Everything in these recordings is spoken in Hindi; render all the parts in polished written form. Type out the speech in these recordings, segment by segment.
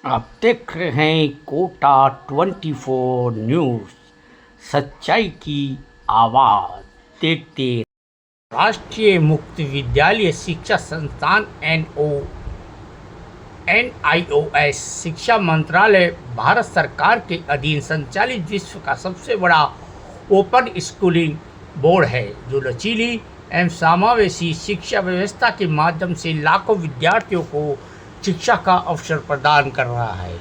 आप देख रहे हैं कोटा 24 न्यूज़, सच्चाई की आवाज़। देखते राष्ट्रीय मुक्त विद्यालय शिक्षा संस्थान NIOS शिक्षा मंत्रालय भारत सरकार के अधीन संचालित विश्व का सबसे बड़ा ओपन स्कूलिंग बोर्ड है, जो लचीली एवं समावेशी शिक्षा व्यवस्था के माध्यम से लाखों विद्यार्थियों को शिक्षा का अवसर प्रदान कर रहा है।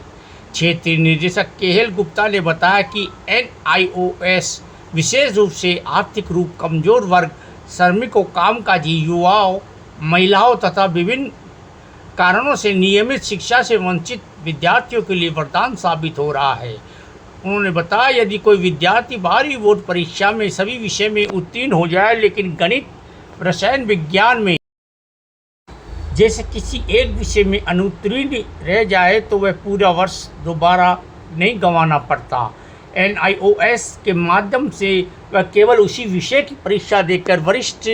क्षेत्रीय निदेशक केएल गुप्ता ने बताया कि NIOS विशेष रूप से आर्थिक रूप कमजोर वर्ग, श्रमिकों, कामकाजी युवाओं, महिलाओं तथा विभिन्न कारणों से नियमित शिक्षा से वंचित विद्यार्थियों के लिए वरदान साबित हो रहा है। उन्होंने बताया, यदि कोई विद्यार्थी बाहरी बोर्ड परीक्षा में सभी विषय में उत्तीर्ण हो जाए, लेकिन गणित, रसायन विज्ञान में जैसे किसी एक विषय में अनुत्तीर्ण रह जाए तो वह पूरा वर्ष दोबारा नहीं गंवाना पड़ता। NIOS के माध्यम से वह केवल उसी विषय की परीक्षा देकर वरिष्ठ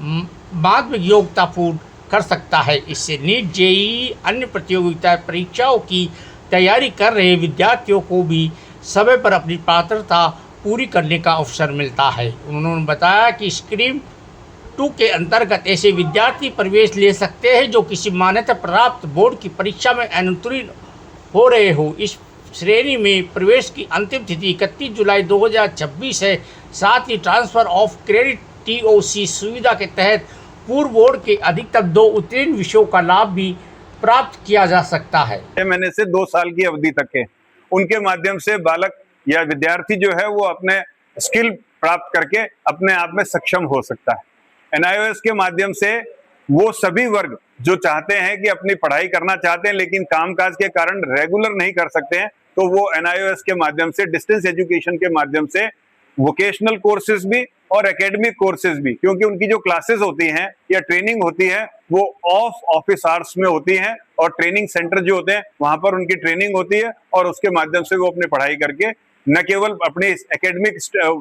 माध्यमिक योग्यता पूर्ण कर सकता है। इससे नीट, JEE, अन्य प्रतियोगिता परीक्षाओं की तैयारी कर रहे विद्यार्थियों को भी समय पर अपनी पात्रता पूरी करने का अवसर मिलता है। उन्होंने बताया कि स्ट्रीम 2 के अंतर्गत ऐसे विद्यार्थी प्रवेश ले सकते हैं जो किसी मान्यता प्राप्त बोर्ड की परीक्षा में अनुत्तीर्ण हो रहे हो। इस श्रेणी में प्रवेश की अंतिम तिथि 31 जुलाई 2026 है। साथ ही ट्रांसफ़र ऑफ क्रेडिट TOC सुविधा के तहत पूर्व बोर्ड के अधिकतम 2 उत्तीर्ण विषयों का लाभ भी प्राप्त किया जा सकता है। 6 महीने से 2 साल की अवधि तक के उनके माध्यम से बालक या विद्यार्थी जो है वो अपने स्किल प्राप्त करके अपने आप में सक्षम हो सकता है। NIOS के माध्यम से वो सभी वर्ग जो चाहते हैं कि अपनी पढ़ाई करना चाहते हैं लेकिन कामकाज के कारण रेगुलर नहीं कर सकते हैं, तो वो NIOS के माध्यम से डिस्टेंस एजुकेशन के माध्यम से वोकेशनल कोर्सेज भी और एकेडमिक कोर्सेज भी, क्योंकि उनकी जो क्लासेस होती हैं या ट्रेनिंग होती है वो ऑफ ऑफिस आवर्स में होती हैं और ट्रेनिंग सेंटर जो होते हैं वहां पर उनकी ट्रेनिंग होती है और उसके माध्यम से वो अपनी पढ़ाई करके न केवल अपने एकेडमिक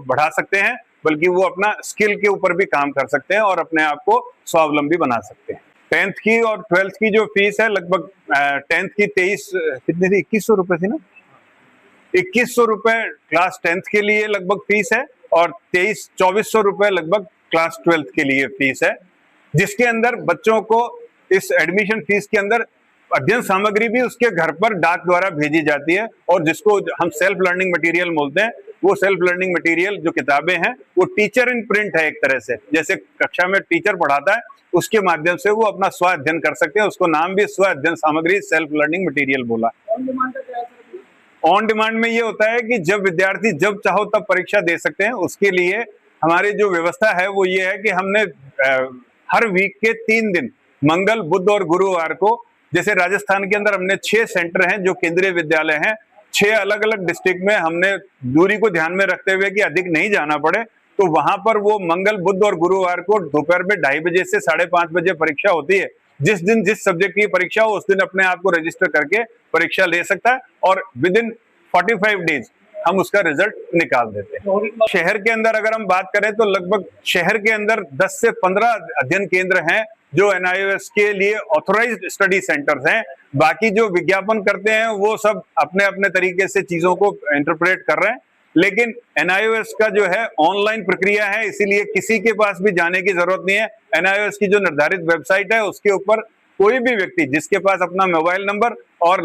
बढ़ा सकते हैं बल्कि वो अपना स्किल के ऊपर भी काम कर सकते हैं और अपने आप को स्वावलंबी बना सकते हैं। 10th की और 12th की जो फीस है लगभग 10th की 2100 रुपए थी ना, 2100 रुपए क्लास 10th के लिए लगभग फीस है और 2400 रुपए लगभग क्लास 12th के लिए फीस है, जिसके अंदर बच्चों को इस एडमिशन फीस के अंदर अध्ययन सामग्री भी उसके घर पर डाक द्वारा भेजी जाती है और जिसको हम सेल्फ लर्निंग मटेरियल बोलते हैं। वो सेल्फ लर्निंग मटेरियल जो किताबें हैं वो टीचर इन प्रिंट है, एक तरह से जैसे कक्षा में टीचर पढ़ाता है उसके माध्यम से वो अपना स्व अध्ययन कर सकते हैं। उसको नाम भी स्व अध्ययन सामग्री सेल्फ लर्निंग मटेरियल बोला। ऑन डिमांड में ये होता है कि जब विद्यार्थी जब चाहो तब परीक्षा दे सकते हैं। उसके लिए हमारी जो व्यवस्था है वो ये है कि हमने हर वीक के 3 दिन मंगल, बुध और गुरुवार को, जैसे राजस्थान के अंदर हमने 6 सेंटर हैं जो केंद्रीय विद्यालय हैं, 6 अलग अलग डिस्ट्रिक्ट में हमने दूरी को ध्यान में रखते हुए कि अधिक नहीं जाना पड़े, तो वहां पर वो मंगल, बुध और गुरुवार को दोपहर में 2:30 बजे से 5:30 बजे परीक्षा होती है। जिस दिन जिस सब्जेक्ट की परीक्षा हो उस दिन अपने आप को रजिस्टर करके परीक्षा ले सकता है और विद इन 45 डेज हम उसका रिजल्ट निकाल देते हैं। शहर के अंदर अगर हम बात करें तो लगभग शहर के अंदर 10 से 15 अध्ययन केंद्र हैं जो NIOS के लिए ऑथोराइज्ड स्टडी सेंटर्स हैं। बाकी जो विज्ञापन करते हैं वो सब अपने अपने तरीके से चीजों को इंटरप्रेट कर रहे हैं, लेकिन NIOS का जो है ऑनलाइन प्रक्रिया है, इसीलिए किसी के पास भी जाने की जरूरत नहीं है। NIOS की जो निर्धारित वेबसाइट है उसके ऊपर कोई भी व्यक्ति जिसके पास अपना मोबाइल नंबर और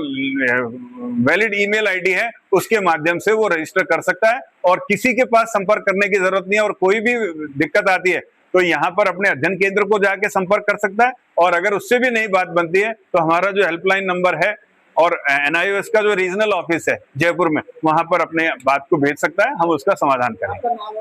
वैलिड ईमेल आईडी है उसके माध्यम से वो रजिस्टर कर सकता है और किसी के पास संपर्क करने की जरूरत नहीं है। और कोई भी दिक्कत आती है तो यहाँ पर अपने अध्ययन केंद्र को जाके संपर्क कर सकता है और अगर उससे भी नहीं बात बनती है तो हमारा जो हेल्पलाइन नंबर है और NIOS का जो रीजनल ऑफिस है जयपुर में, वहां पर अपने बात को भेज सकता है, हम उसका समाधान करेंगे।